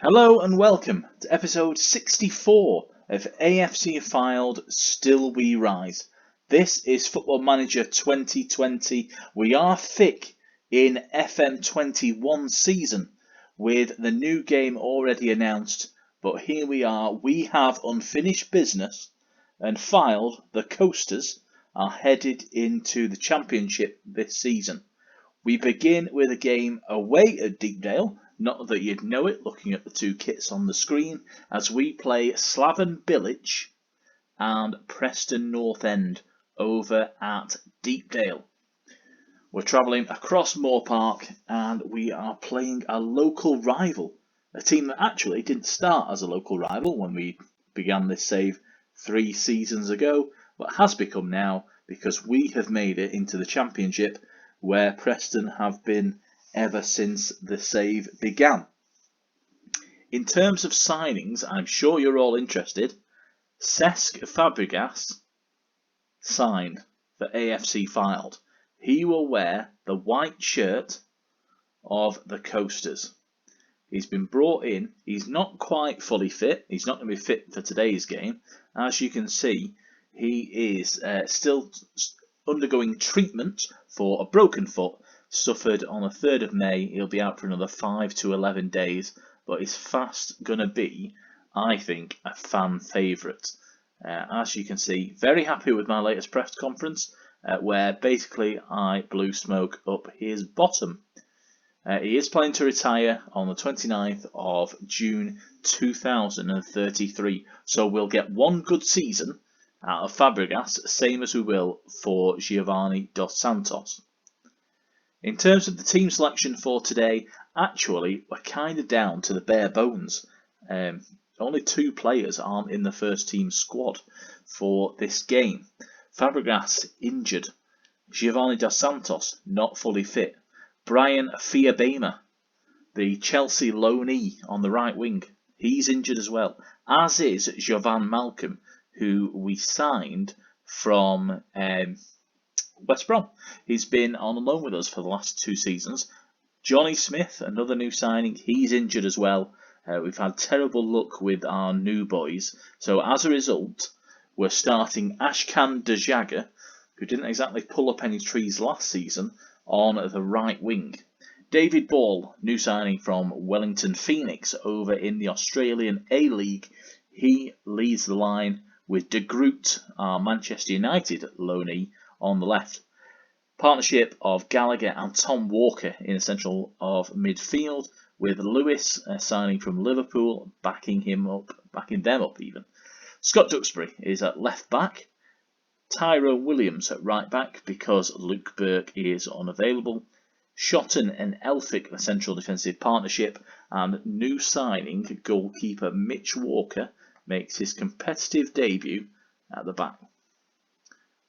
Hello and welcome to episode 64 of AFC Fylde Still We Rise. This is Football Manager 2020. We are thick in FM21 season with the new game already announced, but here we are. We have unfinished business and Fylde, the Coasters, are headed into the Championship this season. We begin with a game away at Deepdale. Not that you'd know it looking at the two kits on the screen, as we play Slaven Village and Preston North End over at Deepdale. We're travelling across Moor Park and we are playing a local rival, a team that actually didn't start as a local rival when we began this save 3 seasons ago, but has become now because we have made it into the Championship, where Preston have been ever since the save began. In terms of signings, I'm sure you're all interested. Cesc Fabregas signed for AFC Fylde. He will wear the white shirt of the Coasters. He's been brought in. He's not quite fully fit. He's not going to be fit for today's game. As you can see, he is still undergoing treatment for a broken foot suffered on the 3rd of May. He'll be out for another 5 to 11 days, but he's fast going to be, I think, a fan favourite. As you can see, very happy with my latest press conference, where basically I blew smoke up his bottom. He is planning to retire on the 29th of June 2033, so we'll get one good season out of Fabregas, same as we will for Giovanni Dos Santos. In terms of the team selection for today, actually we're kind of down to the bare bones. Only 2 players aren't in the first team squad for this game. Fabregas injured, Giovanni Dos Santos not fully fit, Brian Fiabema, the Chelsea loanee on the right wing, he's injured as well, as is Jovan Malcolm, who we signed from West Brom. He's been on loan with us for the last 2 seasons. Johnny Smith, another new signing, he's injured as well. We've had terrible luck with our new boys. So as a result, we're starting Ashkan Dejaga, who didn't exactly pull up any trees last season, on the right wing. David Ball, new signing from Wellington Phoenix over in the Australian A-League. He leads the line with De Groot, our Manchester United loanee, on the left. Partnership of Gallagher and Tom Walker in the central of midfield, with Lewis signing from Liverpool, backing them up even. Scott Duxbury is at left back. Tyrone Williams at right back because Luke Burke is unavailable. Shotton and Elphick, the central defensive partnership, and new signing goalkeeper Mitch Walker makes his competitive debut at the back.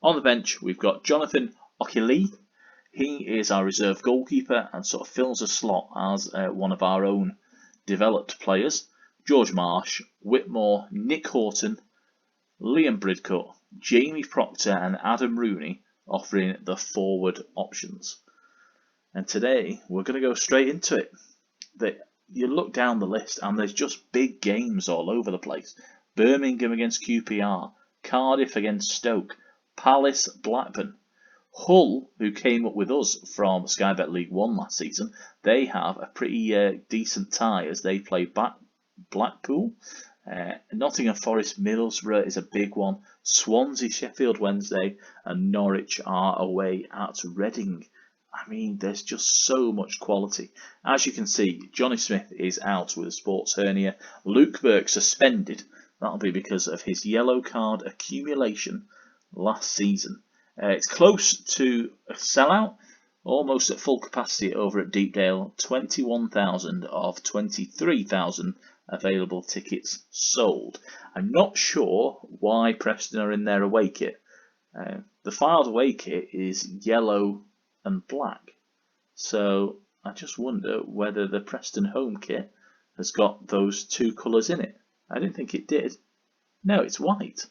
On the bench, we've got Jonathan Okili. He is our reserve goalkeeper and sort of fills a slot as one of our own developed players. George Marsh, Whitmore, Nick Horton, Liam Bridcut, Jamie Proctor and Adam Rooney offering the forward options. And today, we're going to go straight into it. You look down the list and there's just big games all over the place. Birmingham against QPR, Cardiff against Stoke, Palace, Blackburn. Hull, who came up with us from Sky Bet League 1 last season, they have a pretty decent tie as they play Blackpool. Nottingham Forest, Middlesbrough is a big one. Swansea, Sheffield Wednesday, and Norwich are away at Reading. I mean, there's just so much quality. As you can see, Johnny Smith is out with a sports hernia. Luke Burke suspended. That'll be because of his yellow card accumulation last season. It's close to a sellout, almost at full capacity over at Deepdale. 21,000 of 23,000 available tickets sold. I'm not sure why Preston are in their away kit. The Fylde away kit is yellow and black, so I just wonder whether the Preston home kit has got those 2 colours in it. I didn't think it did. No, it's white.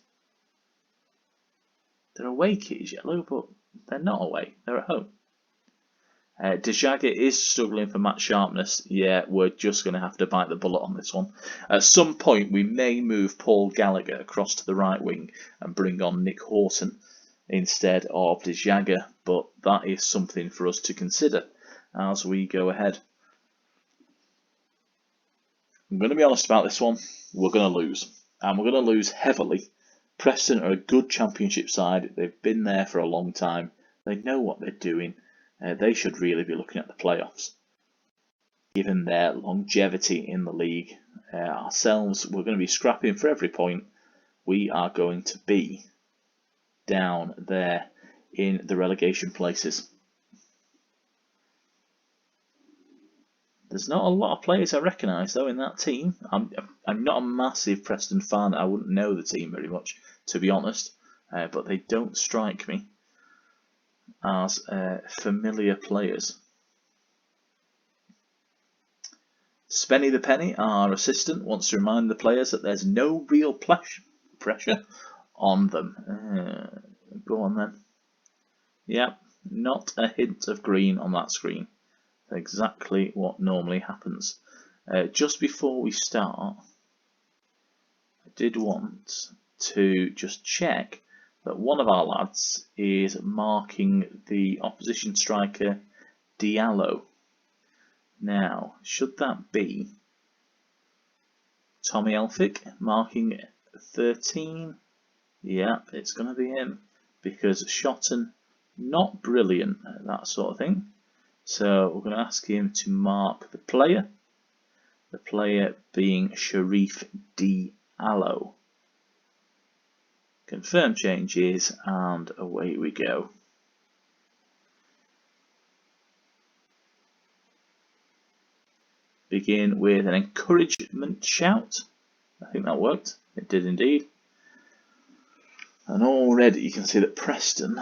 Their away kit is yellow, but they're not away, they're at home. De Jager is struggling for match sharpness. Yeah, we're just going to have to bite the bullet on this one. At some point, we may move Paul Gallagher across to the right wing and bring on Nick Horton instead of De Jager, but that is something for us to consider as we go ahead. I'm going to be honest about this one. We're going to lose, and we're going to lose heavily. Preston are a good championship side. They've been there for a long time. They know what they're doing. They should really be looking at the playoffs, given their longevity in the league. Ourselves, we're going to be scrapping for every point. We are going to be down there in the relegation places. There's not a lot of players I recognise though in that team. I'm not a massive Preston fan. I wouldn't know the team very much, to be honest, but they don't strike me as familiar players. Spenny the Penny, our assistant, wants to remind the players that there's no real pressure on them. Go on then. Yep, not a hint of green on that screen. Exactly what normally happens. Just before we start, I did want to just check that one of our lads is marking the opposition striker Diallo. Now, should that be Tommy Elphick marking 13? Yeah, it's going to be him, because Shotton, not brilliant at that sort of thing. So we're going to ask him to mark the player being Sharif Diallo. Confirm changes, and away we go. Begin with an encouragement shout. I think that worked. It did indeed. And already you can see that Preston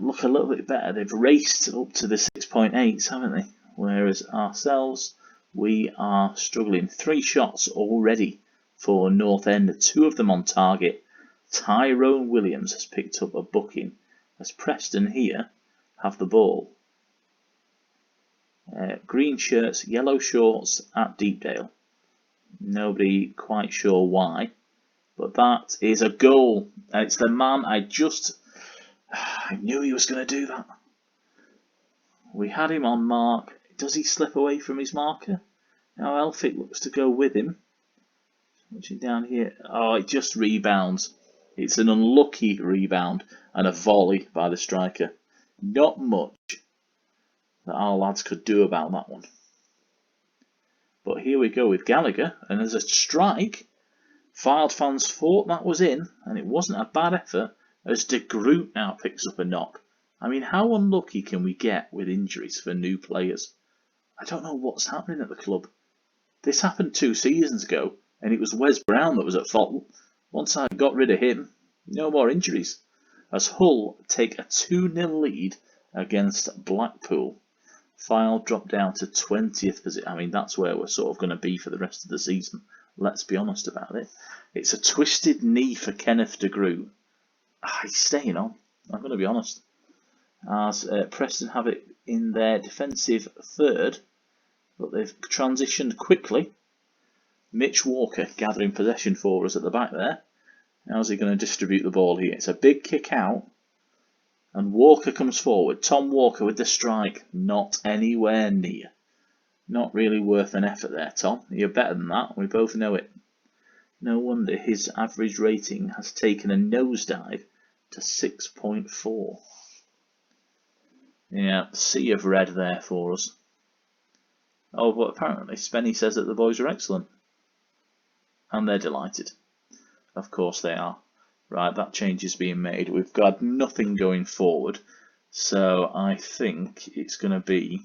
look a little bit better. They've raced up to the 6.8s, haven't they? Whereas ourselves, we are struggling. 3 shots already for North End, 2 of them on target. Tyrone Williams has picked up a booking as Preston here have the ball. Green shirts, yellow shorts at Deepdale. Nobody quite sure why, but that is a goal. And it's the man I knew he was going to do that. We had him on mark. Does he slip away from his marker? Now Elphick looks to go with him. Watching down here. Oh, it just rebounds. It's an unlucky rebound and a volley by the striker. Not much that our lads could do about that one. But here we go with Gallagher, and there's a strike. Fylde fans thought that was in, and it wasn't a bad effort, as De Groot now picks up a knock. I mean, how unlucky can we get with injuries for new players? I don't know what's happening at the club. This happened 2 seasons ago, and it was Wes Brown that was at fault. Once I got rid of him, no more injuries. As Hull take a 2-0 lead against Blackpool. Fylde dropped down to 20th position. I mean, that's where we're sort of going to be for the rest of the season. Let's be honest about it. It's a twisted knee for Kenneth de Groot. He's staying on. I'm going to be honest. As Preston have it in their defensive third, but they've transitioned quickly. Mitch Walker gathering possession for us at the back there. How's he going to distribute the ball here? It's a big kick out. And Walker comes forward. Tom Walker with the strike. Not anywhere near. Not really worth an effort there, Tom. You're better than that. We both know it. No wonder his average rating has taken a nosedive to 6.4. Yeah, sea of red there for us. Oh, but apparently Spenny says that the boys are excellent. And they're delighted. Of course they are. Right, that change is being made. We've got nothing going forward. So I think it's going to be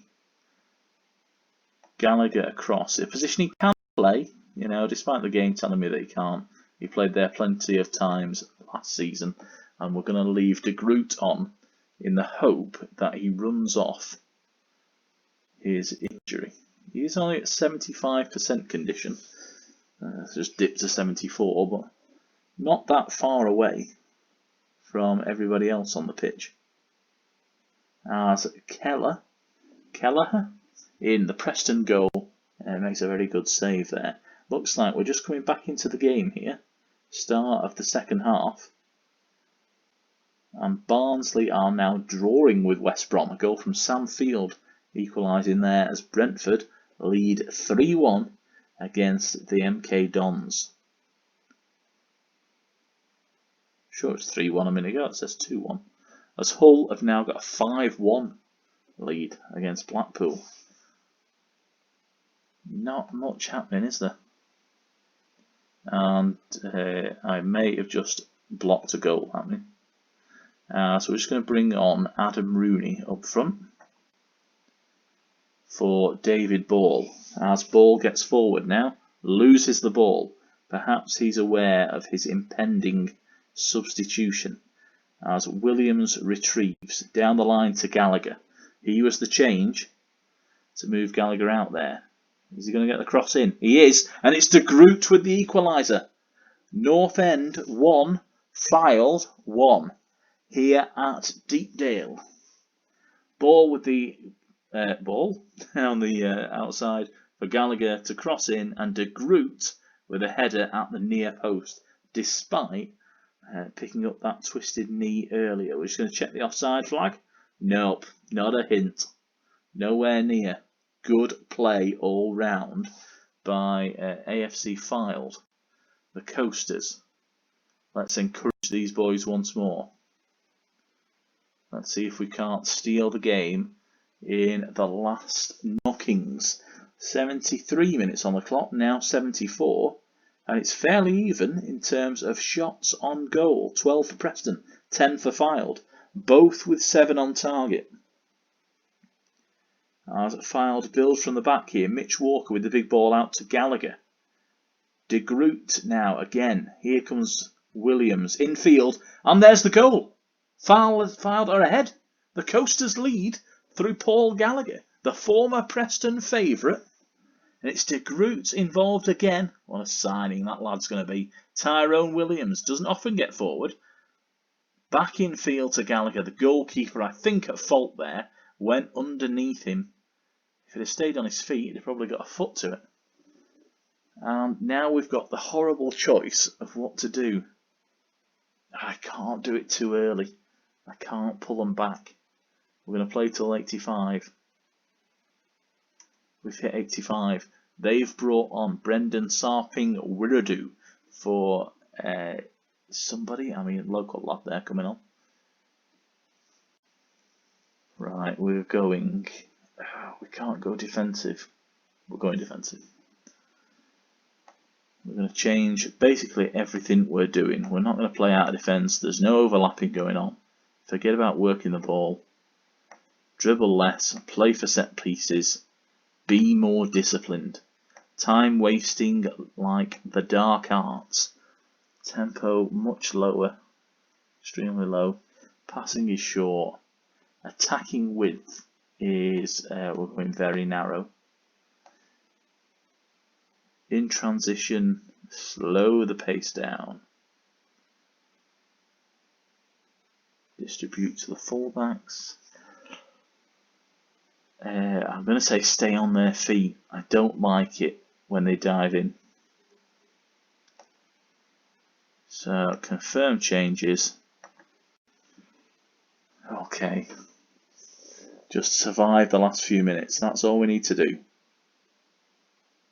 Gallagher across. A position he can play, you know, despite the game telling me that he can't. He played there plenty of times last season. And we're going to leave De Groot on in the hope that he runs off his injury. He's only at 75% condition. Just dipped to 74, but not that far away from everybody else on the pitch. As Keller Kelleher in the Preston goal. Makes a very good save there. Looks like we're just coming back into the game here. Start of the second half. And Barnsley are now drawing with West Brom. A goal from Sam Field equalising there as Brentford lead 3-1 against the MK Dons. Sure, it's 3-1 a minute ago. It says 2-1. As Hull have now got a 5-1 lead against Blackpool. Not much happening, is there? And I may have just blocked a goal happening. So we're just going to bring on Adam Rooney up front for David Ball. As Ball gets forward now, loses the ball. Perhaps he's aware of his impending substitution. As Williams retrieves down the line to Gallagher. He was the change to move Gallagher out there. Is he going to get the cross in? He is, and it's De Groot with the equaliser. North End 1, Fylde 1. Here at Deepdale. Ball with the ball on the outside for Gallagher to cross in, and De Groot with a header at the near post, despite picking up that twisted knee earlier. We're just going to check the offside flag. Nope, not a hint. Nowhere near. Good play all round by AFC Fylde, the Coasters. Let's encourage these boys once more. Let's see if we can't steal the game in the last knockings. 73 minutes on the clock, now 74. And it's fairly even in terms of shots on goal. 12 for Preston, 10 for Fylde. Both with 7 on target. As Fylde builds from the back here, Mitch Walker with the big ball out to Gallagher. De Groot now again. Here comes Williams infield, and there's the goal. Fylde are ahead. The Coasters lead through Paul Gallagher, the former Preston favourite. And it's De Groot involved again. What a signing that lad's going to be. Tyrone Williams doesn't often get forward. Back in field to Gallagher. The goalkeeper, I think, at fault there, went underneath him. If he'd have stayed on his feet, he'd have probably got a foot to it. And now we've got the horrible choice of what to do. I can't do it too early. I can't pull them back. We're going to play till 85. We've hit 85. They've brought on Brendan Sarping Wiradu for somebody. I mean, local lad there coming on. Right, we're going. We can't go defensive. We're going defensive. We're going to change basically everything we're doing. We're not going to play out of defence. There's no overlapping going on. Forget about working the ball. Dribble less. Play for set pieces. Be more disciplined. Time wasting like the dark arts. Tempo much lower. Extremely low. Passing is short. Attacking width is we're going very narrow. In transition, slow the pace down. Distribute to the fullbacks. I'm going to say stay on their feet. I don't like it when they dive in. So confirm changes. Okay. Just survive the last few minutes. That's all we need to do.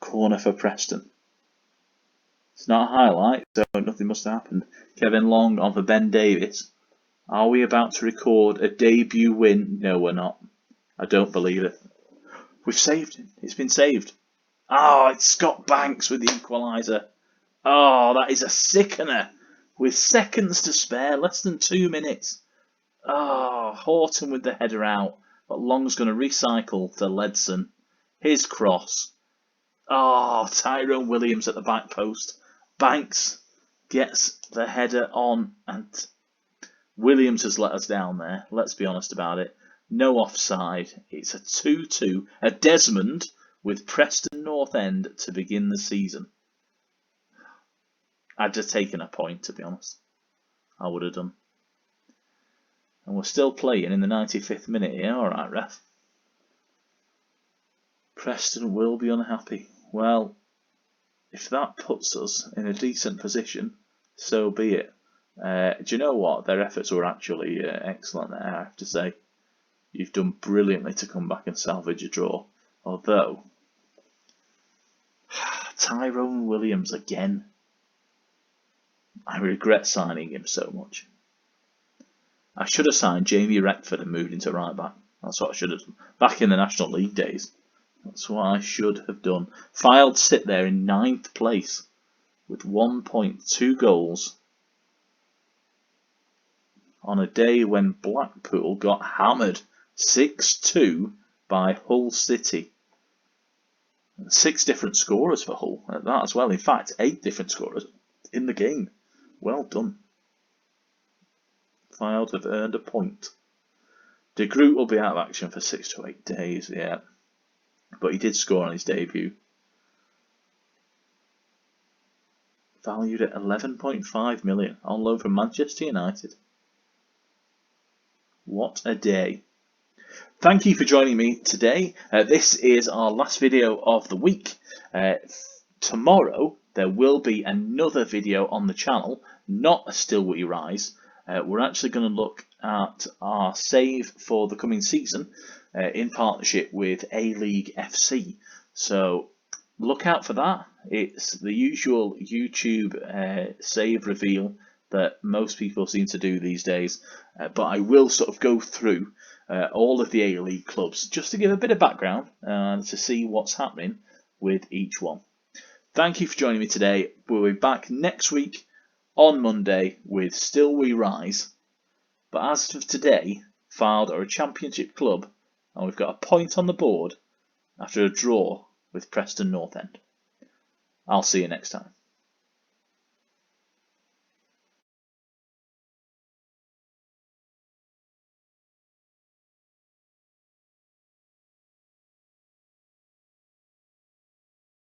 Corner for Preston. It's not a highlight, so nothing must have happened. Kevin Long on for Ben Davis. Are we about to record a debut win? No, we're not. I don't believe it. We've saved it. It's been saved. Oh, it's Scott Banks with the equaliser. Oh, that is a sickener. With seconds to spare, less than 2 minutes. Oh, Horton with the header out. But Long's going to recycle to Ledson. His cross. Oh, Tyrone Williams at the back post. Banks gets the header on, and Williams has let us down there. Let's be honest about it. No offside. It's a 2-2. A Desmond with Preston North End to begin the season. I'd have taken a point, to be honest. I would have done. And we're still playing in the 95th minute here. Alright, ref. Preston will be unhappy. Well, if that puts us in a decent position, so be it. Do you know what? Their efforts were actually excellent there, I have to say. You've done brilliantly to come back and salvage a draw. Although, Tyrone Williams again. I regret signing him so much. I should have signed Jamie Reckford and moved into right back. That's what I should have done. Back in the National League days. That's what I should have done. Fylde sit there in 9th place with 1 point, 2 goals on a day when Blackpool got hammered 6-2 by Hull City. 6 different scorers for Hull at that as well. In fact, 8 different scorers in the game. Well done. Fylde have earned a point. De Groot will be out of action for 6 to 8 days, yeah. But he did score on his debut. Valued at 11.5 million on loan from Manchester United. What a day. Thank you for joining me today. This is our last video of the week. Tomorrow there will be another video on the channel, not a Still We Rise. We're actually going to look at our save for the coming season in partnership with A-League FC. So look out for that. It's the usual YouTube save reveal that most people seem to do these days. But I will sort of go through all of the A-League clubs just to give a bit of background and to see what's happening with each one. Thank you for joining me today. We'll be back next week on Monday with Still We Rise. But as of today, Fylde are a championship club and we've got a point on the board after a draw with Preston North End. I'll see you next time.